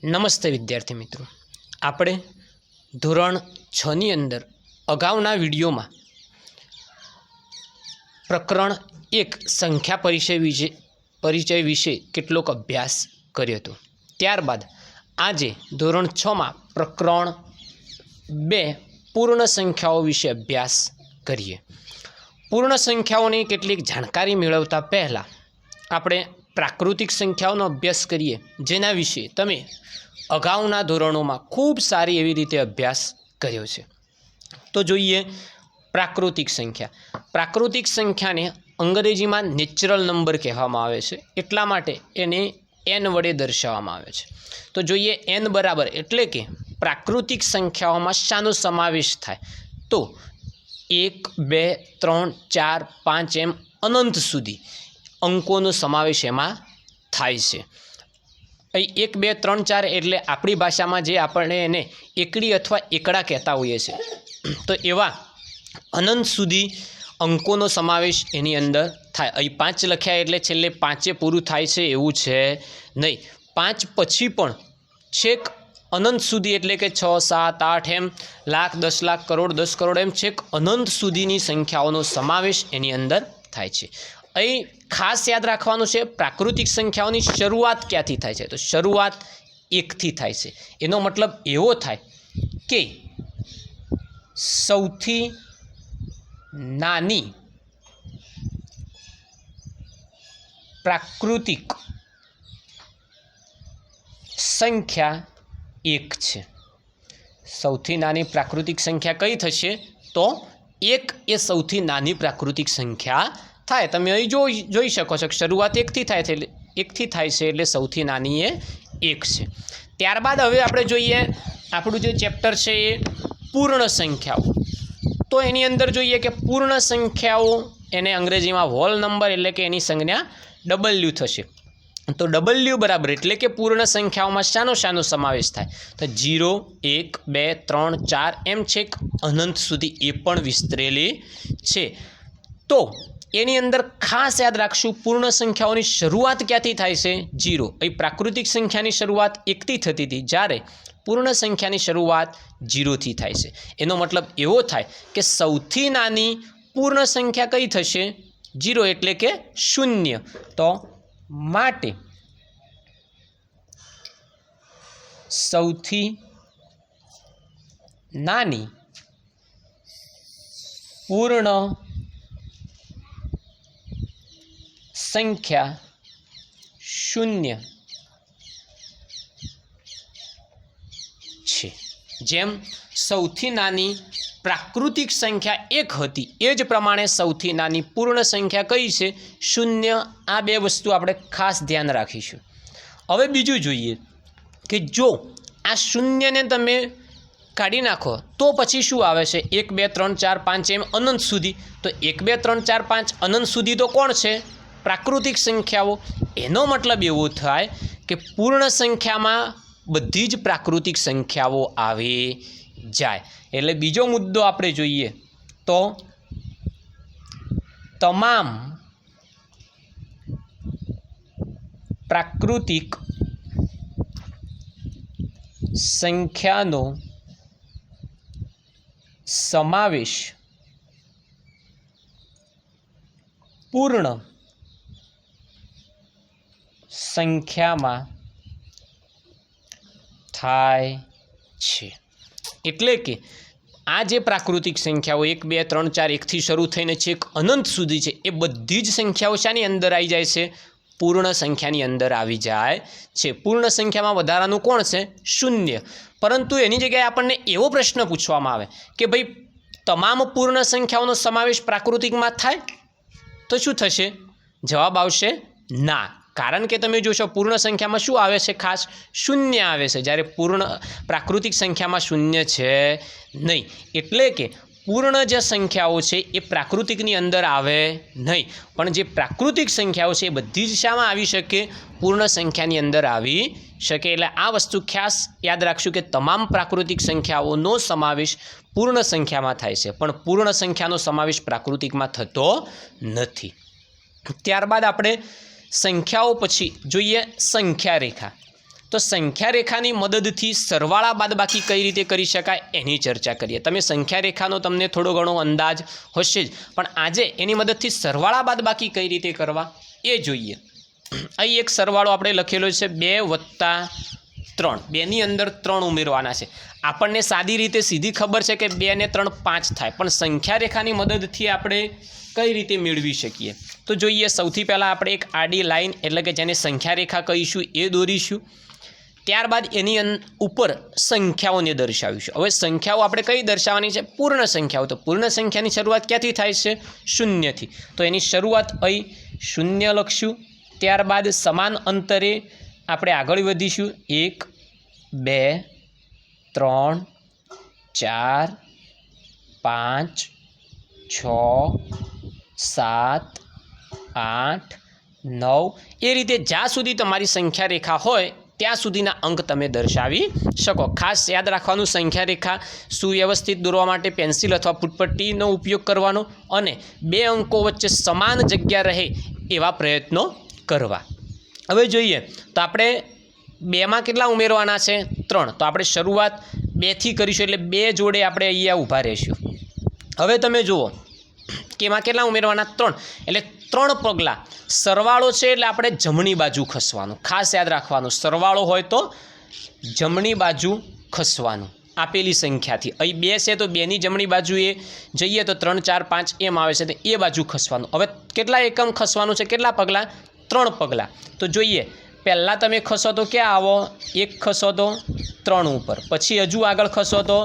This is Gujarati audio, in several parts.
નમસ્તે વિદ્યાર્થી મિત્રો, આપણે ધોરણ 6 ની અંદર અગાઉના વિડીયોમાં પ્રકરણ 1 સંખ્યા પરિચય વિશે કેટલોક અભ્યાસ કર્યો હતો। ત્યારબાદ આજે ધોરણ 6 માં પ્રકરણ 2 પૂર્ણ સંખ્યાઓ વિશે અભ્યાસ કરીએ। પૂર્ણ સંખ્યાઓની કેટલીક જાણકારી મેળવતા પહેલાં આપણે પ્રાકૃતિક સંખ્યાઓનો અભ્યાસ કરીએ, જેના વિશે તમે અગાઉના ધોરણોમાં ખૂબ સારી એવી રીતે અભ્યાસ કર્યો છે। તો જોઈએ પ્રાકૃતિક સંખ્યા। પ્રાકૃતિક સંખ્યાને અંગ્રેજીમાં નેચરલ નંબર કહેવામાં આવે છે, એટલા માટે એને n વડે દર્શાવવામાં આવે છે। તો જોઈએ n બરાબર એટલે કે પ્રાકૃતિક સંખ્યાઓમાં શાનો સમાવેશ થાય? તો 1, 2, 3, 4, 5 એમ અનંત સુધી અંકોનો સમાવેશ એમાં થાય છે। 1, 2, 3, 4 એટલે આપણી ભાષામાં જે આપણે એને એકડી અથવા એકડા કહેતા હોઈએ છીએ, તો એવા અનંત સુધી અંકોનો સમાવેશ એની અંદર થાય। અહીં 5 લખ્યા એટલે છેલ્લે 5 પૂરું થાય છે એવું છે નહીં। 5 પછી પણ છેક અનંત સુધી એટલે કે 6, 7, 8 એમ લાખ, 10 લાખ, કરોડ, 10 કરોડ એમ છેક અનંત સુધીની સંખ્યાઓનો સમાવેશ એની અંદર થાય છે। અહીં ખાસ યાદ રાખવાનું છે, પ્રાકૃતિક સંખ્યાઓની શરૂઆત ક્યાંથી થાય છે? તો શરૂઆત 1 થી થાય છે। એનો મતલબ એવો થાય કે સૌથી નાની પ્રાકૃતિક સંખ્યા 1 છે। સૌથી નાની પ્રાકૃતિક સંખ્યા કઈ થશે? તો 1 એ સૌથી નાની પ્રાકૃતિક સંખ્યા થાય। તમે અહીં જોઈ શકો છો કે શરૂઆત 1 થી થાય છે, એટલે 1 થી થાય છે એટલે સૌથી નાની એ 1 છે। ત્યારબાદ હવે આપણે જોઈએ આપણું જે ચેપ્ટર છે એ પૂર્ણ સંખ્યાઓ। તો એની અંદર જોઈએ કે પૂર્ણ સંખ્યાઓ એને અંગ્રેજીમાં હોલ નંબર એટલે કે એની સંજ્ઞા W થશે। તો W બરાબર એટલે કે પૂર્ણ સંખ્યાઓમાં શાનો સમાવેશ થાય? તો 0, 1, 2, 3, 4 એમ છેક અનંત સુધી એ પણ વિસ્તરેલી છે। તો એની અંદર ખાસ યાદ રાખશું, પૂર્ણ સંખ્યાઓની શરૂઆત ક્યાંથી થાય છે? 0। અહીં પ્રાકૃતિક સંખ્યાની શરૂઆત 1 થી થતી હતી, જ્યારે પૂર્ણ સંખ્યાની શરૂઆત 0 થી થાય છે। એનો મતલબ એવો થાય કે સૌથી નાની પૂર્ણ સંખ્યા કઈ થશે? 0 એટલે કે 0। તો માટે સૌથી નાની પૂર્ણ સંખ્યા 0 છે। જેમ સૌથી નાની પ્રાકૃતિક સંખ્યા 1 હતી, એ જ પ્રમાણે સૌથી નાની પૂર્ણ સંખ્યા કઈ છે? 0। આ બે વસ્તુ આપણે ખાસ ધ્યાન રાખીશું। હવે બીજું જોઈએ કે જો આ 0ને તમે કાઢી નાખો તો પછી શું આવે છે? 1, 2, 3, 4, 5 એમ અનંત સુધી। તો 1, 2, 3, 4, 5 અનંત સુધી તો કોણ છે? પ્રાકૃતિક સંખ્યાઓ। એનો મતલબ એવો થાય કે પૂર્ણ સંખ્યામાં બધી જ પ્રાકૃતિક સંખ્યાઓ આવી જાય। એટલે બીજો મુદ્દો આપણે જોઈએ તો તમામ પ્રાકૃતિક સંખ્યાનો સમાવેશ પૂર્ણ સંખ્યામાં થાય છે। એટલે કે આ જે પ્રાકૃતિક સંખ્યાઓ 1, 2, 3, 4 1 થી શરૂ થઈને છેક અનંત સુધી છે, એ બધી જ સંખ્યાઓ શાની અંદર આવી જાય છે? પૂર્ણ સંખ્યાની અંદર આવી જાય છે। પૂર્ણ સંખ્યામાં વધારાનું કોણ છે? 0। પરંતુ એની જગ્યાએ આપણને એવો પ્રશ્ન પૂછવામાં આવે કે ભાઈ તમામ પૂર્ણ સંખ્યાઓનો સમાવેશ પ્રાકૃતિકમાં થાય? તો શું થશે? જવાબ આવશે ના। કારણ કે તમે જોશો પૂર્ણ સંખ્યામાં શું આવે છે? ખાસ 0 આવે છે, જ્યારે પ્રાકૃતિક સંખ્યામાં 0 છે નહીં। એટલે કે પૂર્ણ જે સંખ્યાઓ છે એ પ્રાકૃતિકની અંદર આવે નહીં, પણ જે પ્રાકૃતિક સંખ્યાઓ છે એ બધી જ શામાં આવી શકે? પૂર્ણ સંખ્યાની અંદર આવી શકે। એટલે આ વસ્તુ ખાસ યાદ રાખશું કે તમામ પ્રાકૃતિક સંખ્યાઓનો સમાવેશ પૂર્ણ સંખ્યામાં થાય છે, પણ પૂર્ણ સંખ્યાનો સમાવેશ પ્રાકૃતિકમાં થતો નથી। ત્યારબાદ આપણે સંખ્યાઓ પછી જોઈએ સંખ્યા રેખા। તો સંખ્યા રેખાની મદદથી સરવાળા બાદબાકી કઈ રીતે કરી શકાય એની ચર્ચા કરીએ. તમે સંખ્યા રેખાનો તમને થોડો ઘણો અંદાજ હશે જ, પણ આજે એની મદદથી સરવાળા બાદબાકી કઈ રીતે કરવા એ જોઈએ. અહીં એક સરવાળો આપણે લખેલો છે 2 + 3. 2ની અંદર 3 ઉમેરવાના છે. આપણને સાદી રીતે સીધી ખબર છે કે 2 ને 3 5 થાય, પણ સંખ્યા રેખાની મદદથી આપણે કઈ રીતે મેળવી શકીએ તો જોઈએ. સૌથી પહેલાં આપણે એક આડી લાઈન એટલે કે જેને સંખ્યા રેખા કહીશું એ દોરીશું. ત્યારબાદ એની ઉપર સંખ્યાઓને દર્શાવીશું. હવે સંખ્યાઓ આપણે કઈ દર્શાવવાની છે? પૂર્ણ સંખ્યાઓ. તો પૂર્ણ સંખ્યાની શરૂઆત ક્યાંથી થાય છે? 0થી. તો એની શરૂઆત અહીં 0 લખશું. ત્યારબાદ સમાન અંતરે આપણે આગળ વધીશું. 1 2 3 4 5 6 7 8 9 એ રીતે જ્યાં સુધી તમારી સંખ્યા રેખા હોય ત્યાં સુધીના અંક તમે દર્શાવી શકો. ખાસ યાદ રાખવાનું, સંખ્યા રેખા સુવ્યવસ્થિત દોરવા માટે પેન્સિલ અથવા ફૂટપટ્ટીનો ઉપયોગ કરવાનો અને 2 અંકો વચ્ચે સમાન જગ્યા રહે એવા પ્રયત્નો કરવા. હવે જોઈએ તો આપણે 2માં કેટલા ઉમેરવાના છે? 3. તો આપણે શરૂઆત 2થી કરીશું, એટલે 2 જોડે આપણે અહીંયા ઊભા રહીશું. હવે તમે જુઓ કે એમાં કેટલા ઉમેરવાના? 3. એટલે 3 પગલાં. સરવાળો છે એટલે આપણે જમણી બાજુ ખસવાનું. ખાસ યાદ રાખવાનું, સરવાળો હોય તો જમણી બાજુ ખસવાનું આપેલી સંખ્યાથી. અહીં 2 છે તો 2ની જમણી બાજુએ જઈએ તો 3 4 5 એમ આવે છે, તો એ બાજુ ખસવાનું. હવે કેટલા એકમ ખસવાનું છે? કેટલા પગલાં? 3 પગલાં. તો જોઈએ, પહેલાં તમે ખસો તો ક્યાં આવો? 1 ખસો તો 3 ઉપર, પછી હજુ આગળ ખસો તો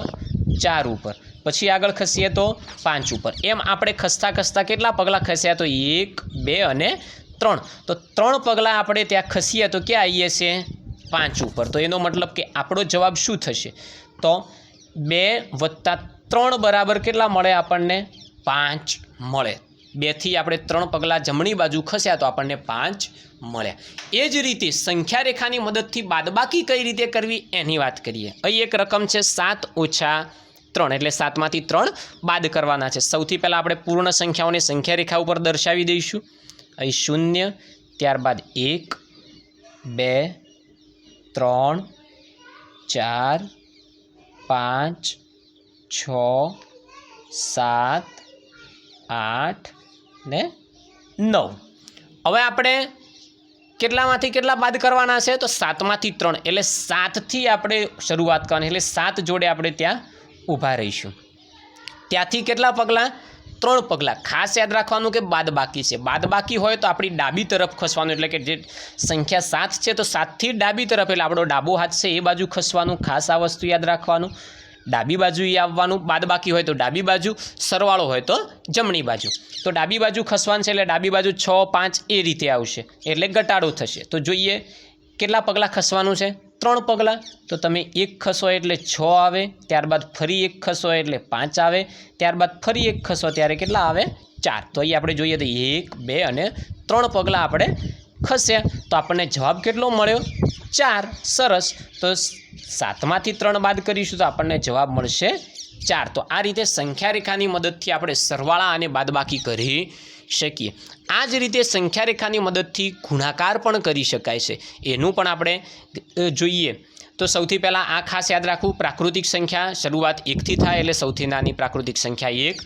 4 ઉપર, પછી આગળ ખસીએ તો 5 ઉપર. એમ આપણે ખસતા ખસતા કેટલા પગલાં ખસ્યા? તો 1 2 અને 3. તો 3 પગલાં આપણે ત્યાં ખસીએ તો ક્યાં આવીએ છીએ? 5 ઉપર. તો એનો મતલબ કે આપણો જવાબ શું થશે? તો 2 + 3 બરાબર કેટલા મળે આપણને? 5 મળે. 2થી આપણે 3 પગલાં જમણી બાજુ ખસ્યા તો આપણને 5 મળ્યા. એ જ રીતે સંખ્યા રેખાની મદદથી બાદબાકી કઈ રીતે કરવી એની વાત કરીએ. અહીં એક રકમ છે 7 - 3, એટલે 7માંથી 3 બાદ કરવાના છે. સૌથી પહેલાં આપણે પૂર્ણ સંખ્યાઓને સંખ્યા રેખા ઉપર દર્શાવી દઈશું. અહીં 0, ત્યારબાદ 1 2 3 4 5 6 7 8 ને 9. હવે આપણે કેટલામાંથી કેટલા બાદ કરવાના છે? તો 7માંથી 3, એટલે 7થી આપણે શરૂઆત કરવાની, એટલે 7 જોડે આપણે ત્યાં ઊભા રહીશું. ત્યાંથી કેટલા પગલાં? 3 પગલાં. ખાસ યાદ રાખવાનું કે બાદબાકી છે. બાદબાકી હોય તો આપણી ડાબી તરફ ખસવાનું, એટલે કે જે સંખ્યા 7 છે તો 7થી ડાબી તરફ, એટલે આપણો ડાબો હાથ છે એ બાજુ ખસવાનું. ખાસ આ વસ્તુ યાદ રાખવાનું. ડાબી બાજુએ આવવાનું. બાદબાકી હોય તો ડાબી બાજુ, સરવાળો હોય તો જમણી બાજુ. તો ડાબી બાજુ ખસવાનું છે એટલે ડાબી બાજુ 6 5 એ રીતે આવશે, એટલે ઘટાડો થશે. તો જોઈએ કેટલા પગલાં ખસવાનું છે? 3 પગલાં. તો તમે 1 ખસો એટલે 6 આવે, ત્યારબાદ ફરી 1 ખસો એટલે 5 આવે, ત્યારબાદ ફરી 1 ખસો ત્યારે કેટલા આવે? 4. તો અહીં આપણે જોઈએ તો 1 2 અને 3 પગલાં આપણે ખસ્યા તો આપણને જવાબ કેટલો મળ્યો? 4. સરસ. તો 7માંથી 3 બાદ કરીશું તો આપણને જવાબ મળશે 4. તો આ રીતે સંખ્યા રેખાની મદદથી આપણે સરવાળા અને બાદબાકી કરી શકીએ. આ જ રીતે સંખ્યા રેખાની મદદથી ગુણાકાર પણ કરી શકાય છે. એનું પણ આપણે જોઈએ. તો સૌથી પહેલાં આ ખાસ યાદ રાખવું, પ્રાકૃતિક સંખ્યા શરૂઆત 1થી થાય એટલે સૌથી નાની પ્રાકૃતિક સંખ્યા 1.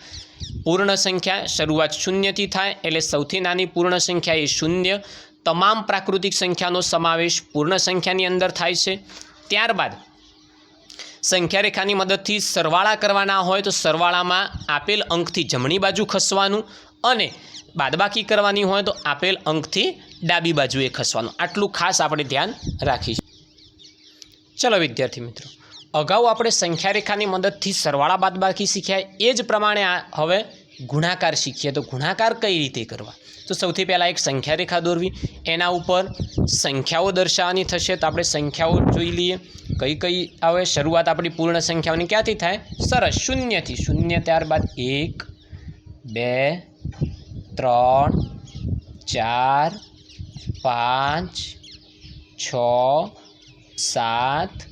પૂર્ણ સંખ્યા શરૂઆત 0થી થાય એટલે સૌથી નાની પૂર્ણ સંખ્યા એ 0. તમામ પ્રાકૃતિક સંખ્યાનો સમાવેશ પૂર્ણ સંખ્યાની અંદર થાય છે. ત્યારબાદ સંખ્યા રેખાની મદદથી સરવાળા કરવાના હોય તો સરવાળામાં આપેલ અંકથી જમણી બાજુ ખસવાનું અને બાદબાકી કરવાની હોય તો આપેલ અંકથી ડાબી બાજુએ ખસવાનું. આટલું ખાસ આપણે ધ્યાન રાખીશું. ચલો વિદ્યાર્થી મિત્રો, અગાઉ આપણે સંખ્યા રેખાની મદદથી સરવાળા બાદબાકી શીખ્યા, એ જ પ્રમાણે હવે ગુણાકાર શીખીએ. તો ગુણાકાર કઈ રીતે કરવા? તો સૌથી પહેલાં એક સંખ્યા રેખા દોરવી, એના ઉપર સંખ્યાઓ દર્શાવવાની થશે. તો આપણે સંખ્યાઓ જોઈ લઈએ કઈ કઈ આવે. શરૂઆત આપણી પૂર્ણ સંખ્યાઓની ક્યાંથી થાય? સરસ, 0થી. 0, ત્યારબાદ 1 2 3 4 5 6 7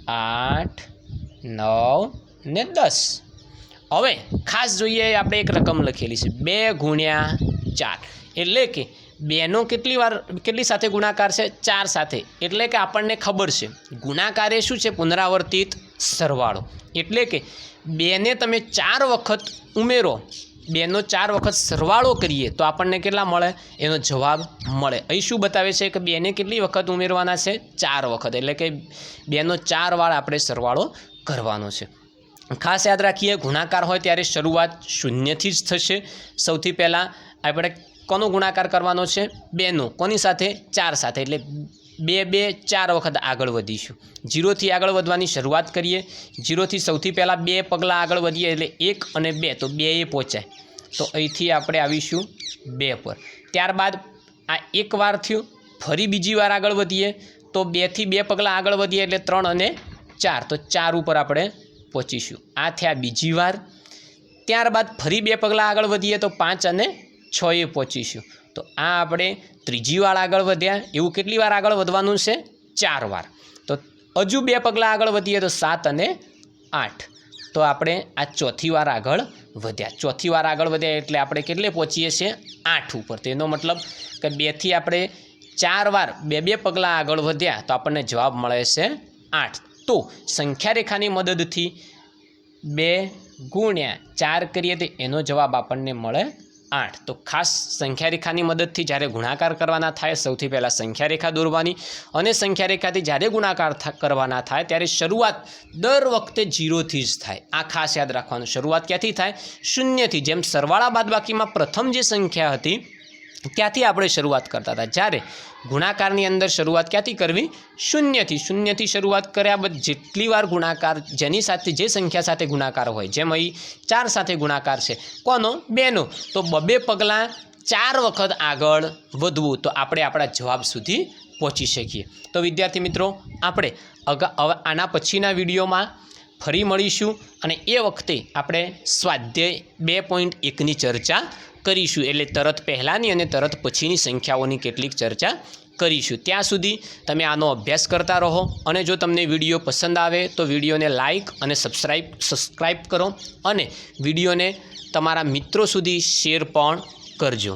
8 9 ને 10. હવે ખાસ જોઈએ, આપણે એક રકમ લખેલી છે 2 × 4, એટલે કે બેનો કેટલી સાથે ગુણાકાર છે? 4 સાથે. એટલે કે આપણને ખબર છે ગુણાકાર એ શું છે? પુનરાવર્તિત સરવાળો. એટલે કે 2ને તમે 4 વખત ઉમેરો, 2નો 4 વખત સરવાળો કરીએ તો આપણને કેટલા મળે? એનો જવાબ મળે. અહીં શું બતાવે છે કે 2ને કેટલી વખત ઉમેરવાના છે? 4 વખત. એટલે કે 2નો 4 વાર આપણે સરવાળો કરવાનો છે. ખાસ યાદ રાખીએ, ગુણાકાર હોય ત્યારે શરૂઆત શૂન્યથી જ થશે. સૌથી પહેલાં આપણે કોનો ગુણાકાર કરવાનો છે? 2નો. કોની સાથે? 4 સાથે. એટલે 2 2 4 વખત આગળ વધીશું. 0થી આગળ વધવાની શરૂઆત કરીએ. 0થી સૌથી પહેલાં 2 પગલાં આગળ વધીએ એટલે 1 અને 2, તો 2 એ પહોંચાય. તો અહીંથી આપણે આવીશું 2 પર. ત્યારબાદ આ એક વાર થયું, ફરી બીજી વાર આગળ વધીએ તો 2થી 2 પગલાં આગળ વધીએ એટલે 3 અને 4, તો 4 ઉપર આપણે પહોંચીશું. આ થયા બીજી વાર. ત્યારબાદ ફરી 2 પગલાં આગળ વધીએ તો 5 અને 6 એ પહોંચીશું. તો આ આપણે ત્રીજી વાર આગળ વધ્યા. એવું કેટલી વાર આગળ વધવાનું છે? 4 વાર. તો હજુ 2 પગલાં આગળ વધીએ તો 7 અને 8. તો આપણે આ ચોથી વાર આગળ વધ્યા. ચોથી વાર આગળ વધ્યા એટલે આપણે કેટલે પહોંચીએ છીએ? 8 ઉપર. તેનો મતલબ કે 2થી આપણે 4 વાર 2 પગલાં આગળ વધ્યા તો આપણને જવાબ મળે છે 8. તો સંખ્યા રેખાની મદદથી 2 ગુણ્યા 4 કરીએ તો એનો જવાબ આપણને મળે 8. તો ખાસ સંખ્યા રેખાની મદદથી જ્યારે ગુણાકાર કરવાના થાય, સૌથી પહેલાં સંખ્યા રેખા દોરવાની, અને સંખ્યા રેખાથી જ્યારે ગુણાકાર કરવાના થાય ત્યારે શરૂઆત દર વખતે 0થી જ થાય. આ ખાસ યાદ રાખવાનું. શરૂઆત ક્યાંથી થાય? શૂન્યથી. જેમ સરવાળા બાદબાકીમાં પ્રથમ જે સંખ્યા હતી ત્યાંથી આપણે શરૂઆત કરતા હતા. જ્યારે ગુણાકારની અંદર શરૂઆત ક્યાંથી કરવી? શૂન્યથી. શૂન્યથી શરૂઆત કર્યા બાદ જેટલી વાર ગુણાકાર જેની સાથે જે સંખ્યા સાથે ગુણાકાર હોય, જેમ અહીં 4 સાથે ગુણાકાર છે, કોનો? 2નો, તો 2 પગલાં 4 વખત આગળ વધવું તો આપણે આપણા જવાબ સુધી પહોંચી શકીએ. તો વિદ્યાર્થી મિત્રો, આપણે આના પછીના વિડીયોમાં ફરી મળીશું અને એ વખતે આપણે સ્વાધ્યાય 2.1ની ચર્ચા કરીશું. એટલે તરત પહેલાંની અને તરત પછીની સંખ્યાઓની કેટલીક ચર્ચા કરીશું. ત્યાં સુધી તમે આનો અભ્યાસ કરતા રહો, અને જો તમને વિડીયો પસંદ આવે તો વિડીયોને લાઇક અને સબસ્ક્રાઈબ કરો, અને વિડીયોને તમારા મિત્રો સુધી શેર પણ કરજો.